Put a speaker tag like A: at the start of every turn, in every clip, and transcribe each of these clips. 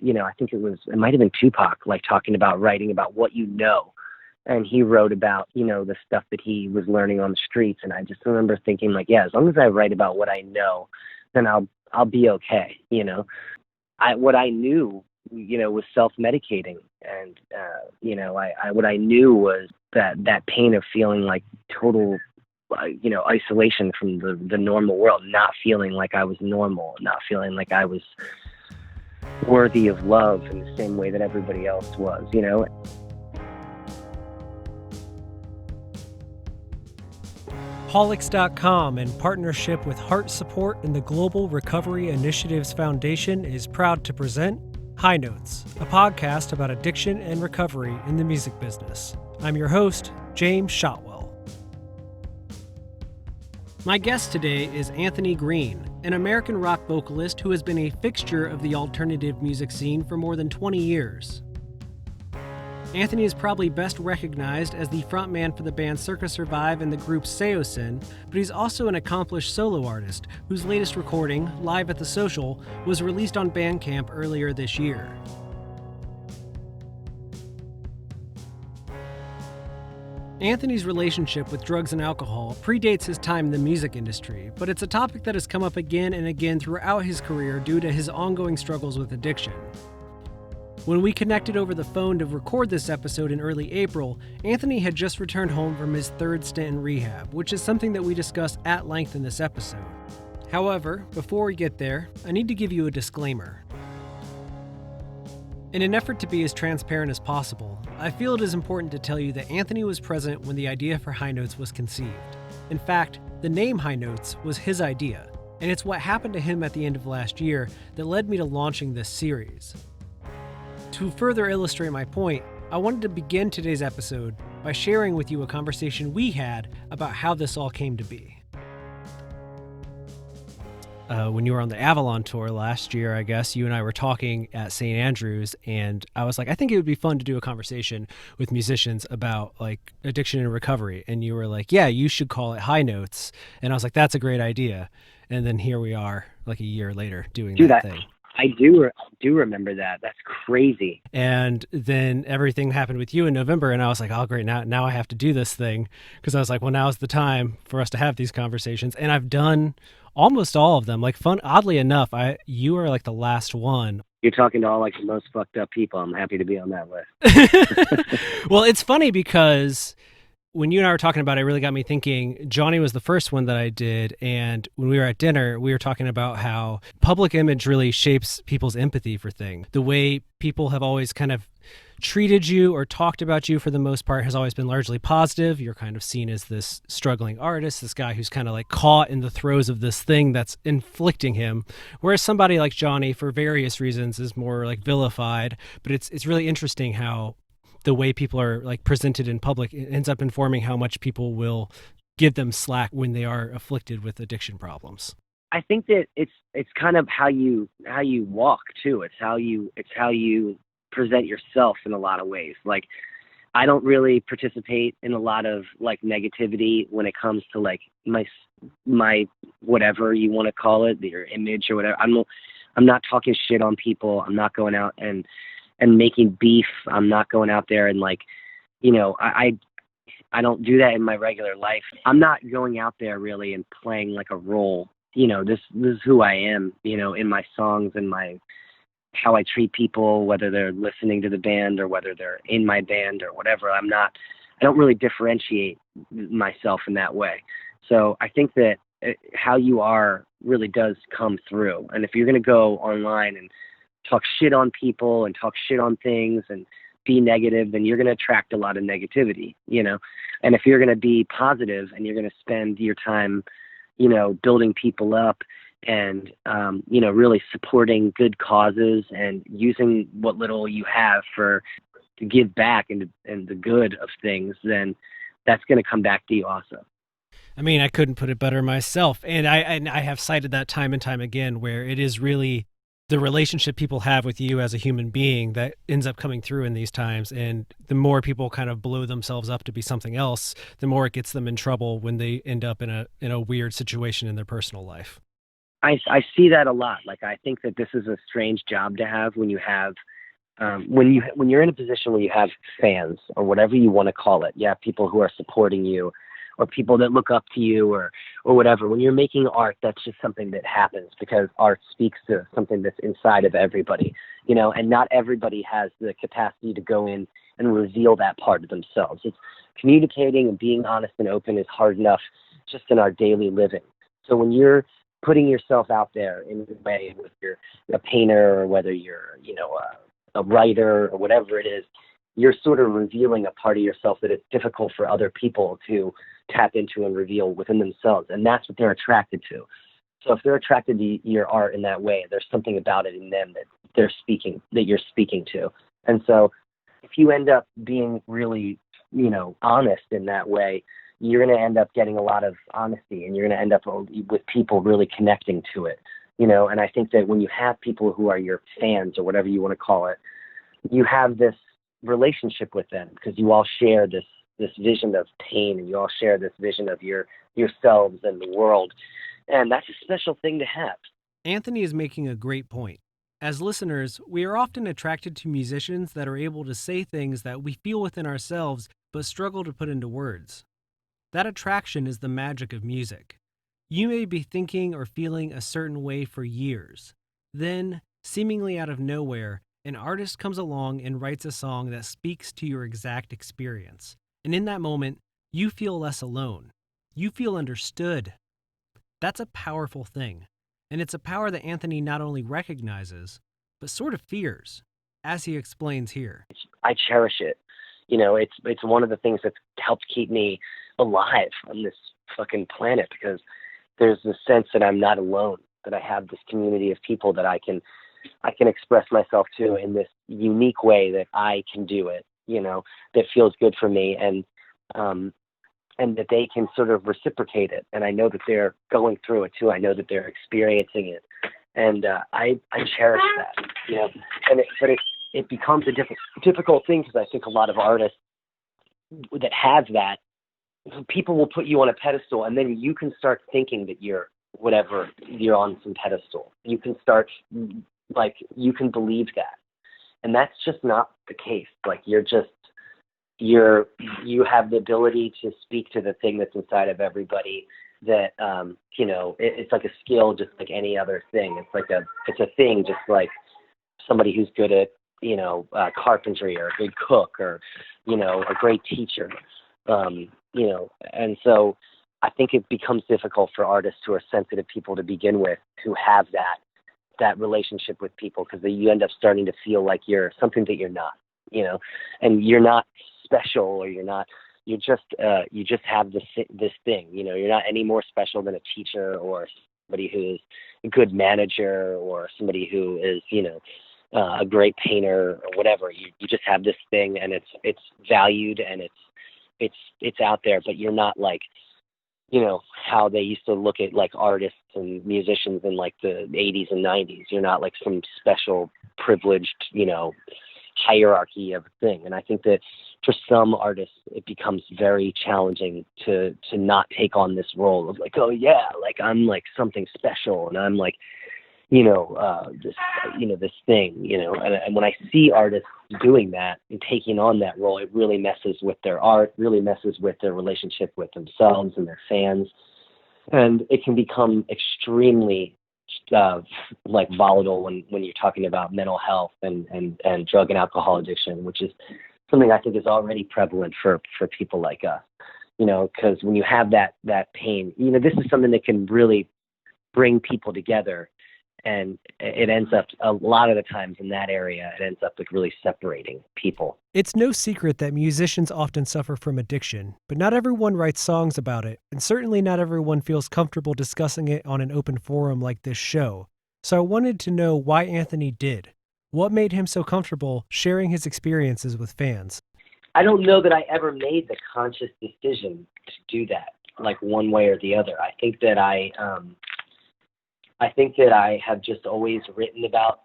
A: I think it might have been Tupac, like talking about writing about what you know. And he wrote about, the stuff that he was learning on the streets. And I just remember thinking like, yeah, as long as I write about what I know, then I'll be okay. What I knew, was self-medicating. And, what I knew was that pain of feeling like total, isolation from the normal world, not feeling like I was normal, not feeling like I was worthy of love in the same way that everybody else was,
B: Holics.com, in partnership with Heartsupport and the Global Recovery Initiatives Foundation, is proud to present High Notes, a podcast about addiction and recovery in the music business. I'm your host, James Shotwell. My guest today is Anthony Green, an American rock vocalist who has been a fixture of the alternative music scene for more than 20 years. Anthony is probably best recognized as the frontman for the band Circa Survive and the group Saosin, but he's also an accomplished solo artist whose latest recording, Live at the Social, was released on Bandcamp earlier this year. Anthony's relationship with drugs and alcohol predates his time in the music industry, but it's a topic that has come up again and again throughout his career due to his ongoing struggles with addiction. When we connected over the phone to record this episode in early April, Anthony had just returned home from his third stint in rehab, which is something that we discuss at length in this episode. However, before we get there, I need to give you a disclaimer. In an effort to be as transparent as possible, I feel it is important to tell you that Anthony was present when the idea for High Notes was conceived. In fact, the name High Notes was his idea, and it's what happened to him at the end of last year that led me to launching this series. To further illustrate my point, I wanted to begin today's episode by sharing with you a conversation we had about how this all came to be. When you were on the Avalon tour last year, I guess, you and I were talking at St. Andrews, and I was like, I think it would be fun to do a conversation with musicians about like addiction and recovery. And you were like, yeah, you should call it High Notes. And I was like, that's a great idea. And then here we are like a year later doing that thing.
A: I do remember that. That's crazy.
B: And then everything happened with you in November, and I was like, oh, great, now I have to do this thing. Because I was like, well, now's the time for us to have these conversations. And I've done almost all of them. Like, oddly enough, you are like the last one.
A: You're talking to all like the most fucked up people. I'm happy to be on that list.
B: Well, it's funny because when you and I were talking about it, it really got me thinking. Johnny was the first one that I did, and when we were at dinner, we were talking about how public image really shapes people's empathy for things. The way people have always kind of treated you or talked about you for the most part has always been largely positive. You're kind of seen as this struggling artist, this guy who's kind of like caught in the throes of this thing that's inflicting him. Whereas somebody like Johnny, for various reasons, is more like vilified. But it's really interesting how the way people are like presented in public ends up informing how much people will give them slack when they are afflicted with addiction problems.
A: I think that it's kind of how you walk too. It's how you present yourself in a lot of ways. Like, I don't really participate in a lot of like negativity when it comes to like my whatever you want to call it, your image or whatever. I'm not talking shit on people. I'm not going out and making beef. I'm not going out there and like, I don't do that in my regular life. I'm not going out there really and playing like a role. This is who I am, in my songs and how I treat people, whether they're listening to the band or whether they're in my band or whatever. I don't really differentiate myself in that way. So I think that how you are really does come through. And if you're going to go online and talk shit on people and talk shit on things and be negative, then you're going to attract a lot of negativity, And if you're going to be positive and you're going to spend your time, building people up and, really supporting good causes and using what little you have to give back and the good of things, then that's going to come back to you also.
B: I mean, I couldn't put it better myself. And I have cited that time and time again, where it is really the relationship people have with you as a human being that ends up coming through in these times. And the more people kind of blow themselves up to be something else, the more it gets them in trouble when they end up in a weird situation in their personal life.
A: I see that a lot. Like, I think that this is a strange job to have when you have, when you're in a position where you have fans or whatever you want to call it. You have people who are supporting you, or people that look up to you, or whatever. When you're making art, that's just something that happens because art speaks to something that's inside of everybody, and not everybody has the capacity to go in and reveal that part of themselves. It's communicating and being honest and open is hard enough just in our daily living. So when you're putting yourself out there in a way, whether you're a painter or whether you're, a writer or whatever it is, you're sort of revealing a part of yourself that it's difficult for other people to tap into and reveal within themselves. And that's what they're attracted to. So if they're attracted to your art in that way, there's something about it in them that you're speaking to. And so if you end up being really, honest in that way, you're going to end up getting a lot of honesty, and you're going to end up with people really connecting to it, and I think that when you have people who are your fans or whatever you want to call it, you have this relationship with them because you all share this vision of pain, and you all share this vision of yourselves and the world. And that's a special thing to have.
B: Anthony is making a great point. As listeners, we are often attracted to musicians that are able to say things that we feel within ourselves but struggle to put into words. That attraction is the magic of music. You may be thinking or feeling a certain way for years. Then, seemingly out of nowhere, an artist comes along and writes a song that speaks to your exact experience. And in that moment, you feel less alone. You feel understood. That's a powerful thing. And it's a power that Anthony not only recognizes, but sort of fears, as he explains here.
A: I cherish it. It's one of the things that's helped keep me alive on this fucking planet, because there's this sense that I'm not alone, that I have this community of people that I can express myself to in this unique way that I can do it, that feels good for me, and that they can sort of reciprocate it. And I know that they're going through it too. I know that they're experiencing it. And I cherish that, but it becomes a difficult thing, because I think a lot of artists that have that, people will put you on a pedestal, and then you can start thinking that you're on some pedestal. You can start, you can believe that. And that's just not the case. You have the ability to speak to the thing that's inside of everybody, that, it's like a skill, just like any other thing. It's a thing, just like somebody who's good at, carpentry, or a good cook, or, a great teacher. And so I think it becomes difficult for artists who are sensitive people to begin with, who have that relationship with people, because you end up starting to feel like you're something that you're not, and you're not special, or you just have this thing, you're not any more special than a teacher, or somebody who is a good manager, or somebody who is, a great painter, or whatever. You just have this thing, and it's valued, and it's out there, but you're not like, how they used to look at like artists and musicians in like the 80s and 90s. You're not like some special privileged, hierarchy of a thing. And I think that for some artists, it becomes very challenging to not take on this role of like, oh yeah, like I'm like something special, and I'm like, this thing, and when I see artists doing that and taking on that role, it really messes with their art, really messes with their relationship with themselves and their fans. And it can become extremely volatile when you're talking about mental health and drug and alcohol addiction, which is something I think is already prevalent for people like us, because when you have that pain, this is something that can really bring people together. And it ends up, a lot of the times in that area, it ends up like really separating people.
B: It's no secret that musicians often suffer from addiction, but not everyone writes songs about it, and certainly not everyone feels comfortable discussing it on an open forum like this show. So I wanted to know why Anthony did. What made him so comfortable sharing his experiences with fans?
A: I don't know that I ever made the conscious decision to do that, like one way or the other. I think that I have just always written about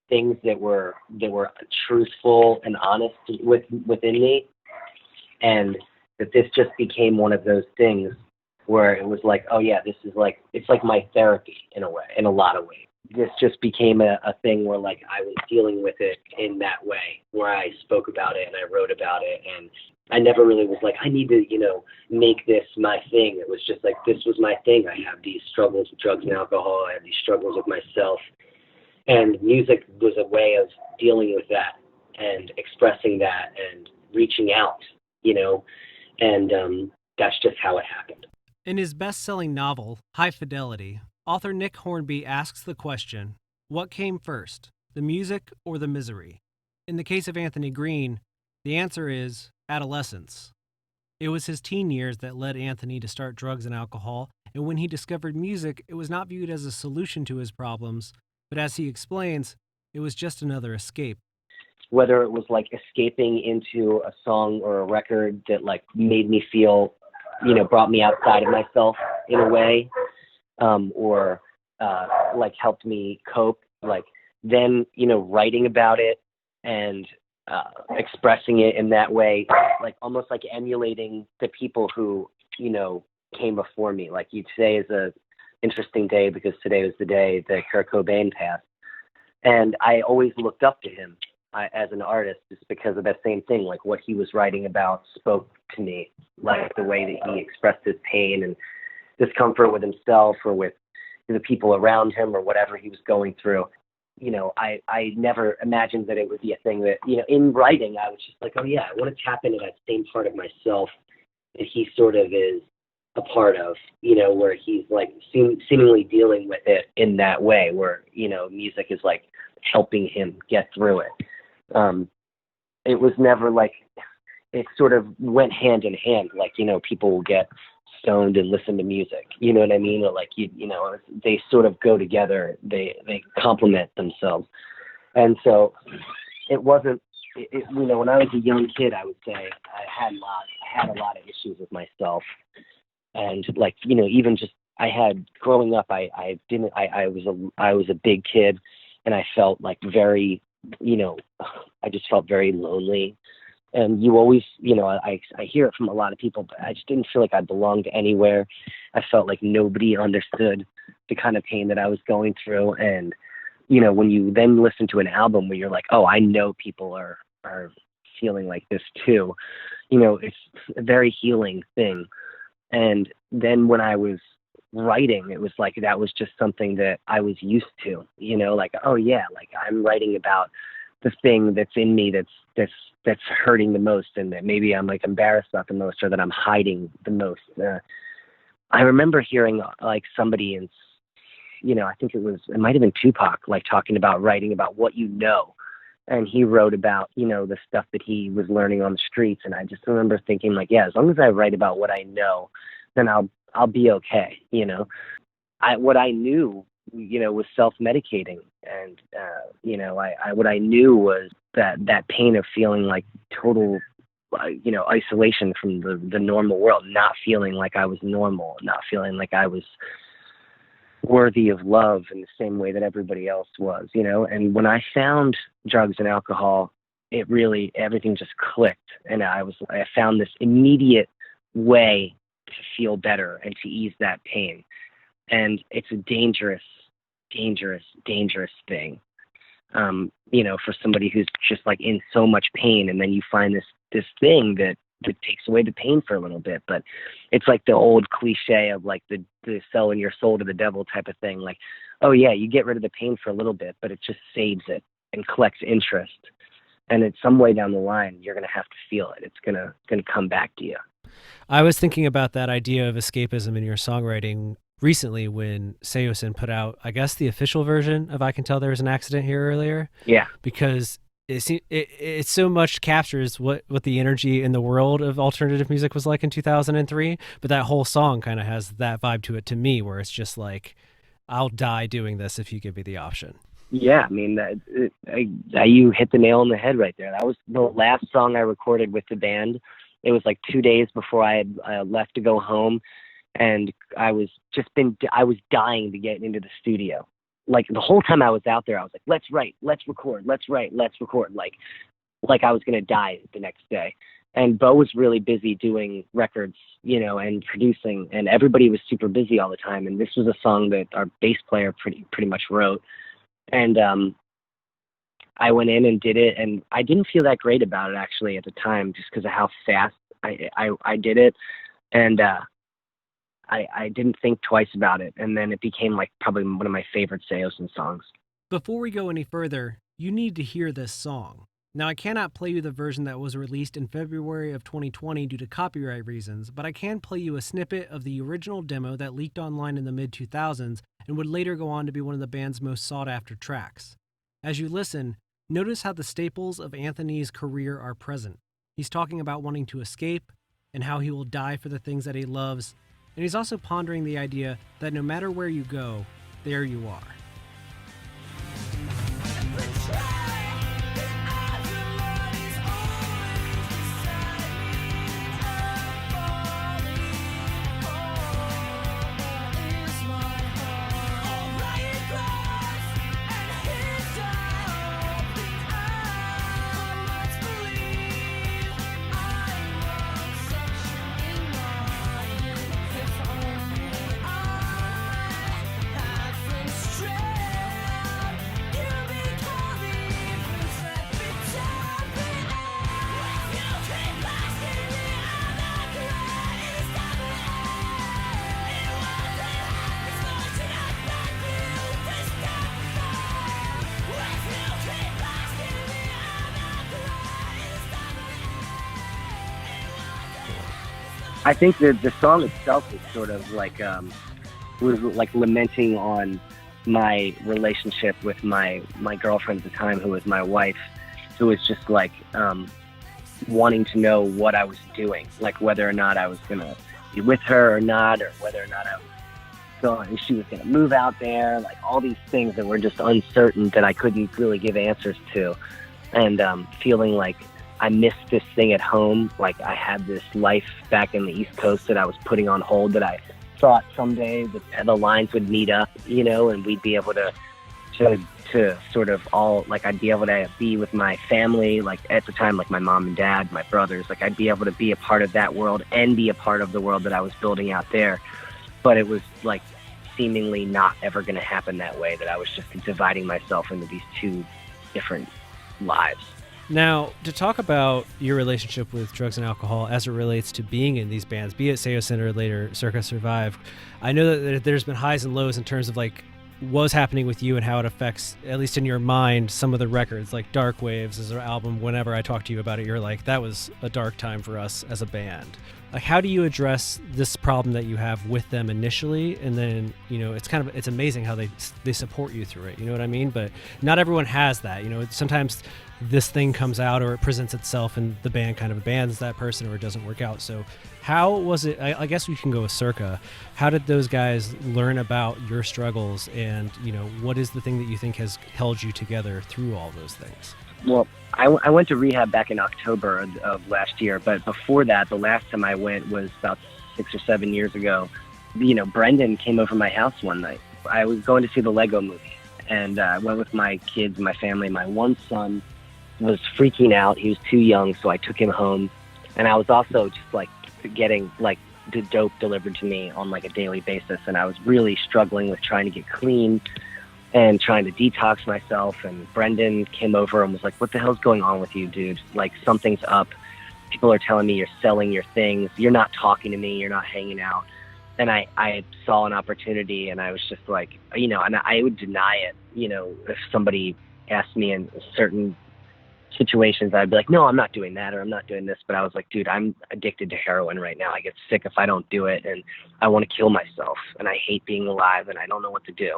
A: things that were truthful and honest within me, and that this just became one of those things where it was like, oh yeah, this is like, it's like my therapy in a way, in a lot of ways. This just became a thing where like I was dealing with it in that way, where I spoke about it and I wrote about it, and I never really was like, I need to, make this my thing. It was just like, this was my thing. I have these struggles with drugs and alcohol. I have these struggles with myself. And music was a way of dealing with that and expressing that and reaching out, and that's just how it happened.
B: In his best-selling novel, High Fidelity, author Nick Hornby asks the question, what came first, the music or the misery? In the case of Anthony Green, the answer is adolescence. It was his teen years that led Anthony to start drugs and alcohol, and when he discovered music, it was not viewed as a solution to his problems, but as he explains, it was just another escape.
A: Whether it was like escaping into a song or a record that like made me feel, brought me outside of myself in a way, or like helped me cope, like then, writing about it and expressing it in that way, like almost like emulating the people who, came before me. Like today is a interesting day because today was the day that Kurt Cobain passed. And I always looked up to him as an artist just because of that same thing. Like what he was writing about spoke to me, like the way that he expressed his pain and discomfort with himself or with the people around him or whatever he was going through. I never imagined that it would be a thing that, in writing, I was just like, oh yeah, I want to tap into that same part of myself that he sort of is a part of, where he's like seemingly dealing with it in that way where, music is like helping him get through it. It was never like, it sort of went hand in hand. Like, people will get stoned and listen to music, you know what I mean? Or like, they sort of go together. They complement themselves. And so it wasn't, when I was a young kid, I would say I had a lot of issues with myself. And like, even just, I had growing up, I was a big kid and I felt like very, I just felt very lonely. And you always, I hear it from a lot of people, but I just didn't feel like I belonged anywhere. I felt like nobody understood the kind of pain that I was going through. And, when you then listen to an album where you're like, oh, I know people are feeling like this too, it's a very healing thing. And then when I was writing, it was like, that was just something that I was used to, like, oh yeah, like I'm writing about the thing that's in me that's hurting the most and that maybe I'm like embarrassed about the most or that I'm hiding the most. I remember hearing like somebody in, I think it might have been Tupac, like talking about writing about what and he wrote about, the stuff that he was learning on the streets. And I just remember thinking like, yeah, as long as I write about what I know, then I'll be okay. What I knew, was self-medicating. And, what I knew was that pain of feeling like total, isolation from the normal world, not feeling like I was normal, not feeling like I was worthy of love in the same way that everybody else was, and when I found drugs and alcohol, everything just clicked. And I found this immediate way to feel better and to ease that pain. And it's a dangerous thing, for somebody who's just like in so much pain. And then you find this thing that takes away the pain for a little bit. But it's like the old cliche of like the selling your soul to the devil type of thing. Like, oh yeah, you get rid of the pain for a little bit, but it just saves it and collects interest. And it's some way down the line, you're going to have to feel it. It's going to come back to you.
B: I was thinking about that idea of escapism in your songwriting recently when Saosin put out, I guess, the official version of I Can Tell There Was an Accident Here earlier.
A: Yeah.
B: Because it so much captures what the energy in the world of alternative music was like in 2003, but that whole song kind of has that vibe to it to me, where it's just like, I'll die doing this if you give me the option.
A: Yeah, I mean, you hit the nail on the head right there. That was the last song I recorded with the band. It was like 2 days before I had left to go home, and I was dying to get into the studio. Like the whole time I was out there, I was like, let's write, let's record, let's write, let's record. Like I was going to die the next day. And Bo was really busy doing records, and producing, and everybody was super busy all the time. And this was a song that our bass player pretty much wrote. And I went in and did it, and I didn't feel that great about it actually at the time, just because of how fast I did it. And I didn't think twice about it. And then it became like probably one of my favorite Saosin songs.
B: Before we go any further, you need to hear this song. Now, I cannot play you the version that was released in February of 2020 due to copyright reasons, but I can play you a snippet of the original demo that leaked online in the mid-2000s and would later go on to be one of the band's most sought-after tracks. As you listen, notice how the staples of Anthony's career are present. He's talking about wanting to escape and how he will die for the things that he loves, and he's also pondering the idea that no matter where you go, there you are.
A: I think that the song itself is sort of like was like lamenting on my relationship with my girlfriend at the time, who was my wife, who was just like wanting to know what I was doing, like whether or not I was gonna be with her or not, or whether or not she was gonna move out there, like all these things that were just uncertain that I couldn't really give answers to, and feeling like I missed this thing at home. Like I had this life back in the East Coast that I was putting on hold, that I thought someday the lines would meet up, and we'd be able to sort of all, like I'd be able to be with my family, like at the time, like my mom and dad, my brothers, like I'd be able to be a part of that world and be a part of the world that I was building out there. But it was like seemingly not ever going to happen that way, that I was just dividing myself into these two different lives.
B: Now, to talk about your relationship with drugs and alcohol as it relates to being in these bands, be it Saosin or later Circa Survive, I know that there's been highs and lows in terms of like what's happening with you and how it affects, at least in your mind, some of the records, like Dark Waves is an album. Whenever I talk to you about it, you're like, that was a dark time for us as a band. Like, how do you address this problem that you have with them initially? And then, it's amazing how they support you through it. You know what I mean? But not everyone has that. Sometimes this thing comes out or it presents itself and the band kind of abandons that person or it doesn't work out. So how was it? I guess we can go with Circa. How did those guys learn about your struggles? And, what is the thing that you think has held you together through all those things?
A: Well, I went to Rehab back in October of last year, but before that, the last time I went was about 6 or 7 years ago. Brendan came over my house one night. I was going to see the Lego movie, and I went with my kids, my family. My one son was freaking out. He was too young, so I took him home. And I was also just like getting like the dope delivered to me on like a daily basis, and I was really struggling with trying to get clean and trying to detox myself. And Brendan came over and was like, what the hell's going on with you, dude? Like, something's up. People are telling me you're selling your things. You're not talking to me. You're not hanging out. And I saw an opportunity, and I was just like, and I would deny it. If somebody asked me in certain situations, I'd be like, no, I'm not doing that, or I'm not doing this. But I was like, dude, I'm addicted to heroin right now. I get sick if I don't do it, and I want to kill myself, and I hate being alive, and I don't know what to do.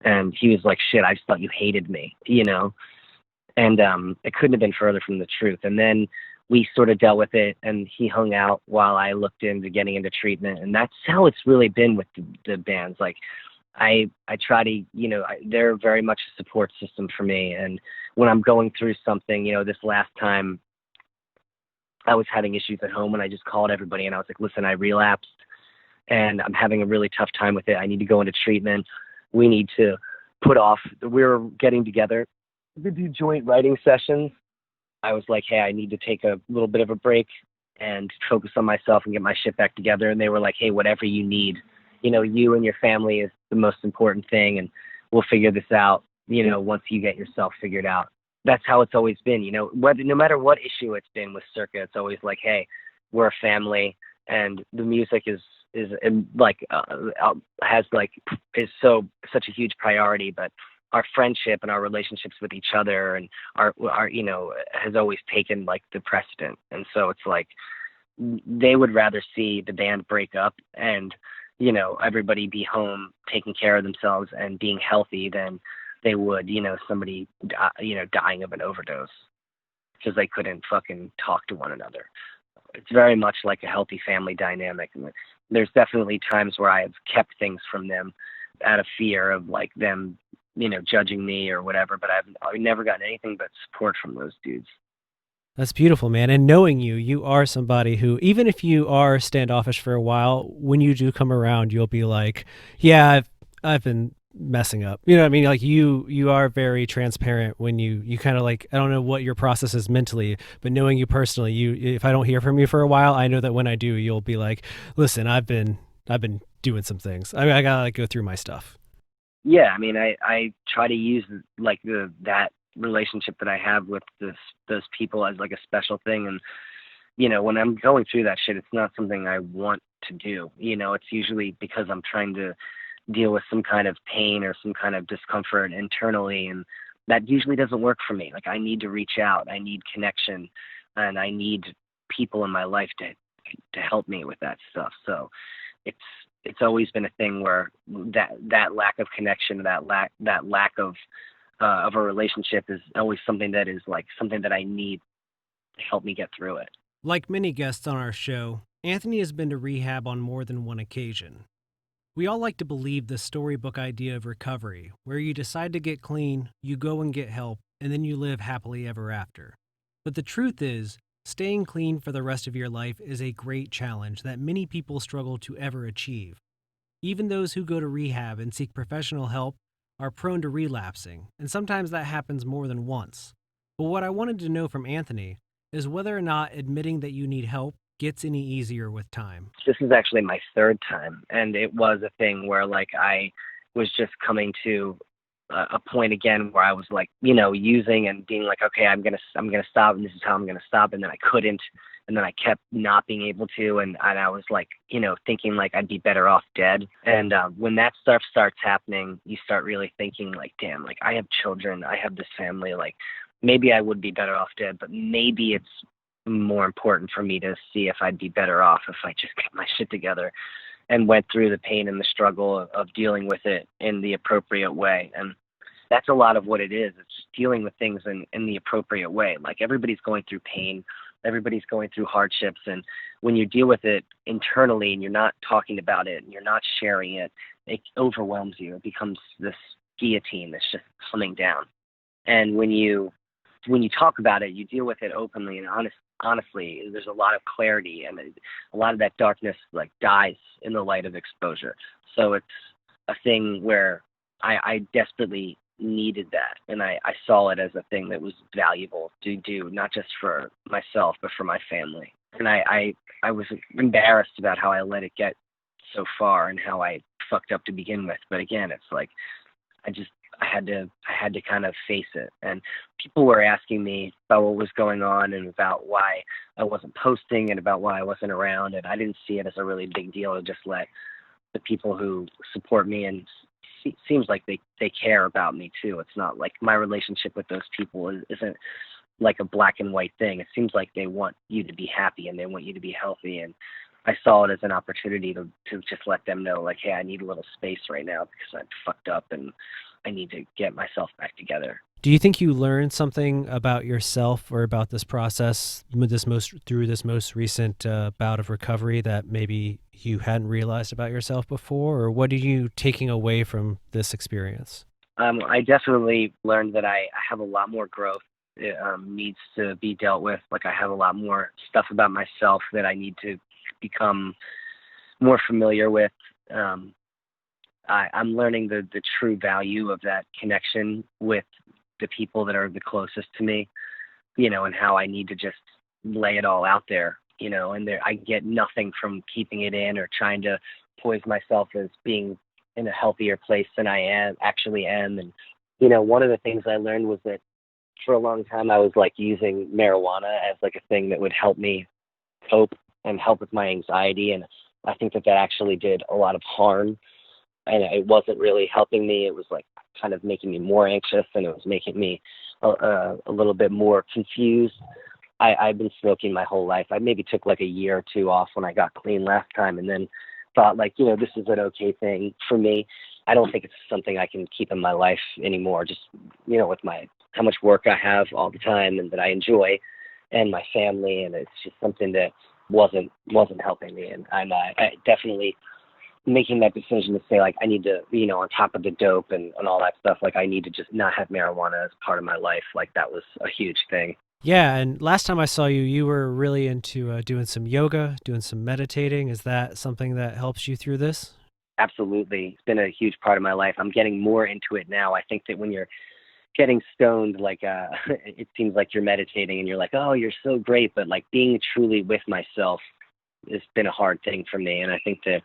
A: And he was like, shit, I just thought you hated me, And it couldn't have been further from the truth. And then we sort of dealt with it, and he hung out while I looked into getting into treatment. And that's how it's really been with the bands. Like, I try to, they're very much a support system for me. And when I'm going through something, this last time I was having issues at home, and I just called everybody, and I was like, listen, I relapsed, and I'm having a really tough time with it. I need to go into treatment. We need to we're getting together to do joint writing sessions. I was like, hey, I need to take a little bit of a break and focus on myself and get my shit back together. And they were like, hey, whatever you need, you and your family is the most important thing, and we'll figure this out, once you get yourself figured out. That's how it's always been, no matter what issue it's been with Circa, it's always like, hey, we're a family, and the music is such a huge priority, but our friendship and our relationships with each other and our has always taken like the precedent. And so it's like they would rather see the band break up and everybody be home taking care of themselves and being healthy than they would somebody dying of an overdose because they couldn't fucking talk to one another. It's very much like a healthy family dynamic, and there's definitely times where I have kept things from them out of fear of like them judging me or whatever, but I've never gotten anything but support from those dudes.
B: That's beautiful, man. And knowing you are somebody who, even if you are standoffish for a while, when you do come around, you'll be like, yeah, I've been messing up. You know what I mean? Like you are very transparent when you kind of like, I don't know what your process is mentally, but knowing you personally, if I don't hear from you for a while, I know that when I do, you'll be like, listen, I've been doing some things. I mean, I gotta like go through my stuff.
A: Yeah, I mean, I try to use like that relationship that I have with those people as like a special thing. And when I'm going through that shit, it's not something I want to do. It's usually because I'm trying to deal with some kind of pain or some kind of discomfort internally, and that usually doesn't work for me. Like, I need to reach out, I need connection, and I need people in my life to help me with that stuff. So it's always been a thing where that lack of connection, that lack of a relationship is always something that is like something that I need to help me get through it.
B: Like many guests on our show, Anthony has been to rehab on more than one occasion. We all like to believe the storybook idea of recovery, where you decide to get clean, you go and get help, and then you live happily ever after. But the truth is, staying clean for the rest of your life is a great challenge that many people struggle to ever achieve. Even those who go to rehab and seek professional help are prone to relapsing, and sometimes that happens more than once. But what I wanted to know from Anthony is whether or not admitting that you need help gets any easier with time.
A: This is actually my third time, and it was a thing where like I was just coming to a point again where I was like, using and being like, okay, I'm gonna stop, and this is how I'm gonna stop, and then I couldn't, and then I kept not being able to, and I was like, thinking like I'd be better off dead. And when that stuff starts happening, you start really thinking like, damn, like I have children, I have this family, like maybe I would be better off dead, but maybe it's more important for me to see if I'd be better off if I just got my shit together and went through the pain and the struggle of dealing with it in the appropriate way. And that's a lot of what it is. It's just dealing with things in the appropriate way. Like, everybody's going through pain, everybody's going through hardships, and when you deal with it internally and you're not talking about it and you're not sharing it, it overwhelms you. It becomes this guillotine that's just coming down. And when you talk about it, you deal with it openly and honestly, there's a lot of clarity, and a lot of that darkness like dies in the light of exposure. So it's a thing where I desperately needed that, and I saw it as a thing that was valuable to do, not just for myself, but for my family. And I was embarrassed about how I let it get so far and how I fucked up to begin with. But again, it's like, I had to kind of face it. And people were asking me about what was going on and about why I wasn't posting and about why I wasn't around. And I didn't see it as a really big deal to just let the people who support me, and it seems like they care about me too. It's not like my relationship with those people isn't like a black and white thing. It seems like they want you to be happy and they want you to be healthy. And I saw it as an opportunity to just let them know, like, hey, I need a little space right now because I'm fucked up and I need to get myself back together.
B: Do you think you learned something about yourself or about this process through this most recent bout of recovery that maybe you hadn't realized about yourself before? Or what are you taking away from this experience?
A: I definitely learned that I have a lot more growth needs to be dealt with. Like, I have a lot more stuff about myself that I need to become more familiar with. I'm learning the true value of that connection with the people that are the closest to me. and how I need to just lay it all out there, and I get nothing from keeping it in or trying to poise myself as being in a healthier place than I actually am. And, one of the things I learned was that for a long time I was like using marijuana as like a thing that would help me cope and help with my anxiety. And I think that actually did a lot of harm, and it wasn't really helping me. It was like kind of making me more anxious, and it was making me a little bit more confused. I've been smoking my whole life. I maybe took like a year or two off when I got clean last time, and then thought like, this is an okay thing for me. I don't think it's something I can keep in my life anymore. Just, with how much work I have all the time and that I enjoy, and my family, and it's just something that wasn't helping me. And I definitely making that decision to say like, I need to, on top of the dope and all that stuff, like I need to just not have marijuana as part of my life. Like that was a huge thing.
B: Yeah, and last time I saw you, you were really into doing some yoga, doing some meditating. Is that something that helps you through this?
A: Absolutely. It's been a huge part of my life. I'm getting more into it now. I think that when you're getting stoned, like it seems like you're meditating and you're like, oh, you're so great. But like being truly with myself has been a hard thing for me. And I think that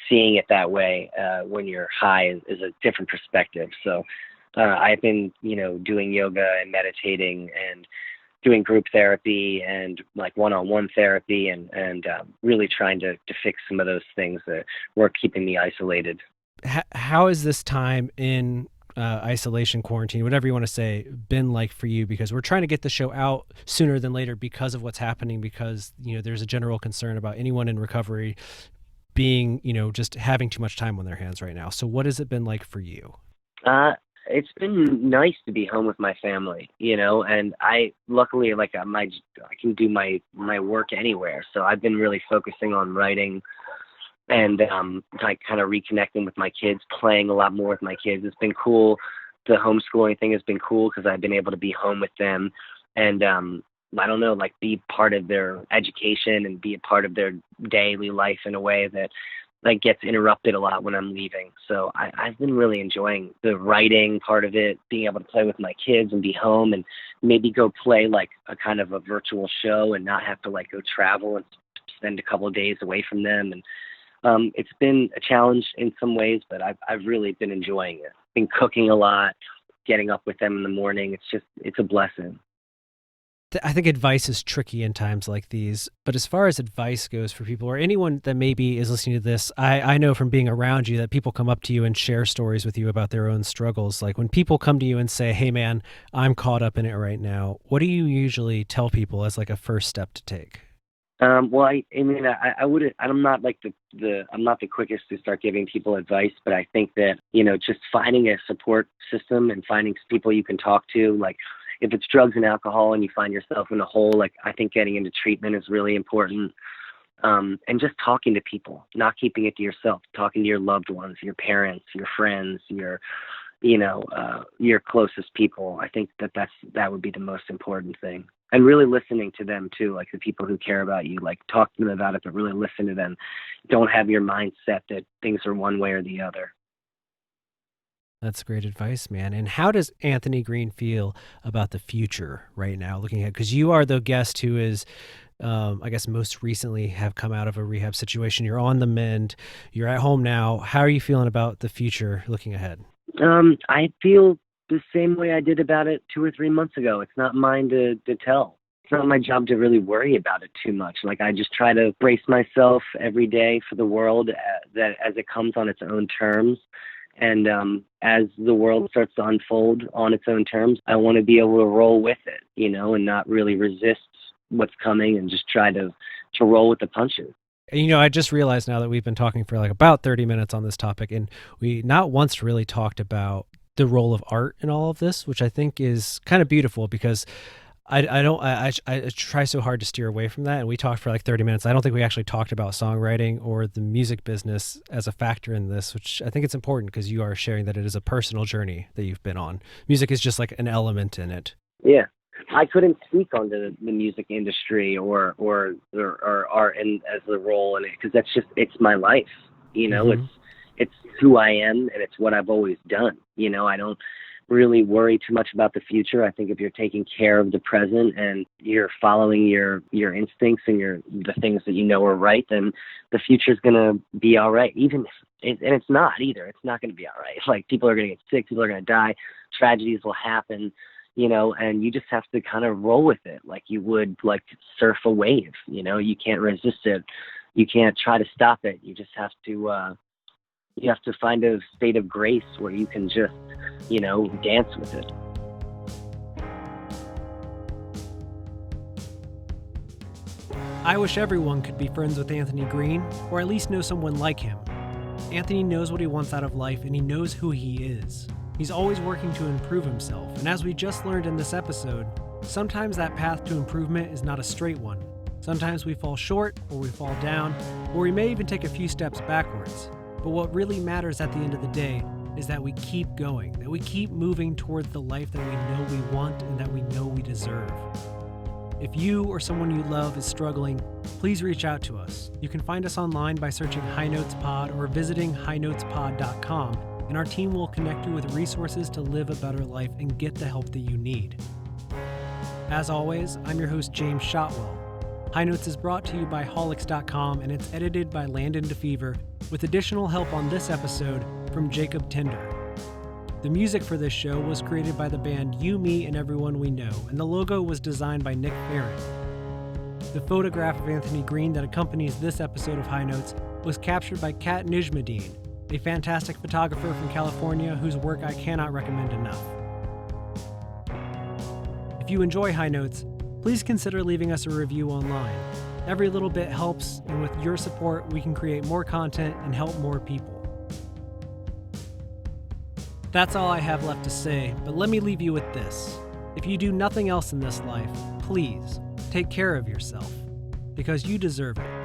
A: seeing it that way when you're high is a different perspective. So I've been, doing yoga and meditating and doing group therapy and like one-on-one therapy and really trying to fix some of those things that were keeping me isolated.
B: How is this time in isolation, quarantine, whatever you want to say, been like for you? Because we're trying to get the show out sooner than later because of what's happening, because, there's a general concern about anyone in recovery being, just having too much time on their hands right now. So what has it been like for you?
A: It's been nice to be home with my family, and I luckily I can do my work anywhere. So I've been really focusing on writing and like kind of reconnecting with my kids, playing a lot more with my kids. It's been cool. The homeschooling thing has been cool because I've been able to be home with them and I don't know, like be part of their education and be a part of their daily life in a way that like gets interrupted a lot when I'm leaving. So I've been really enjoying the writing part of it, being able to play with my kids and be home and maybe go play like a kind of a virtual show and not have to like go travel and spend a couple of days away from them. And it's been a challenge in some ways, but I've really been enjoying it. Been cooking a lot, getting up with them in the morning. It's a blessing.
B: I think advice is tricky in times like these, but as far as advice goes for people or anyone that maybe is listening to this, I know from being around you that people come up to you and share stories with you about their own struggles. Like when people come to you and say, hey man, I'm caught up in it right now, what do you usually tell people as like a first step to take?
A: Well, I wouldn't, I'm not like I'm not the quickest to start giving people advice, but I think that, just finding a support system and finding people you can talk to, like, if it's drugs and alcohol and you find yourself in a hole, like I think getting into treatment is really important. And just talking to people, not keeping it to yourself, talking to your loved ones, your parents, your friends, your closest people. I think that would be the most important thing. And really listening to them too, like the people who care about you, like talk to them about it, but really listen to them. Don't have your mindset that things are one way or the other.
B: That's great advice, man. And how does Anthony Green feel about the future right now, looking ahead? Because you are the guest who is, I guess, most recently have come out of a rehab situation. You're on the mend. You're at home now. How are you feeling about the future looking ahead?
A: I feel the same way I did about it 2 or 3 months ago. It's not mine to tell. It's not my job to really worry about it too much. Like I just try to brace myself every day for the world that as it comes on its own terms. And as the world starts to unfold on its own terms, I want to be able to roll with it, and not really resist what's coming and just try to roll with the punches.
B: I just realized now that we've been talking for like about 30 minutes on this topic, and we not once really talked about the role of art in all of this, which I think is kind of beautiful because I try so hard to steer away from that. And we talked for like 30 minutes. I don't think we actually talked about songwriting or the music business as a factor in this, which I think it's important because you are sharing that it is a personal journey that you've been on. Music is just like an element in it.
A: Yeah. I couldn't speak on the music industry or art and as the role in it, because it's my life, mm-hmm. It's who I am and it's what I've always done. I don't really worry too much about the future. I think if you're taking care of the present and you're following your instincts and the things that you know are right, then the future's going to be all right. And it's not either. It's not going to be all right. Like, people are going to get sick, people are going to die, tragedies will happen, and you just have to kind of roll with it like you would like surf a wave. You can't resist it. You can't try to stop it. You just have to find a state of grace where you can just, dance with it.
B: I wish everyone could be friends with Anthony Green, or at least know someone like him. Anthony knows what he wants out of life, and he knows who he is. He's always working to improve himself, and as we just learned in this episode, sometimes that path to improvement is not a straight one. Sometimes we fall short, or we fall down, or we may even take a few steps backwards. But what really matters at the end of the day is that we keep going, that we keep moving towards the life that we know we want and that we know we deserve. If you or someone you love is struggling, please reach out to us. You can find us online by searching High Notes Pod or visiting highnotespod.com, and our team will connect you with resources to live a better life and get the help that you need. As always, I'm your host, James Shotwell. High Notes is brought to you by Holics.com, and it's edited by Landon Defever, with additional help on this episode from Jacob Tinder. The music for this show was created by the band You, Me, and Everyone We Know, and the logo was designed by Nick Ferran. The photograph of Anthony Green that accompanies this episode of High Notes was captured by Kat Nijmadeen, a fantastic photographer from California whose work I cannot recommend enough. If you enjoy High Notes, please consider leaving us a review online. Every little bit helps, and with your support, we can create more content and help more people. That's all I have left to say, but let me leave you with this. If you do nothing else in this life, please take care of yourself, because you deserve it.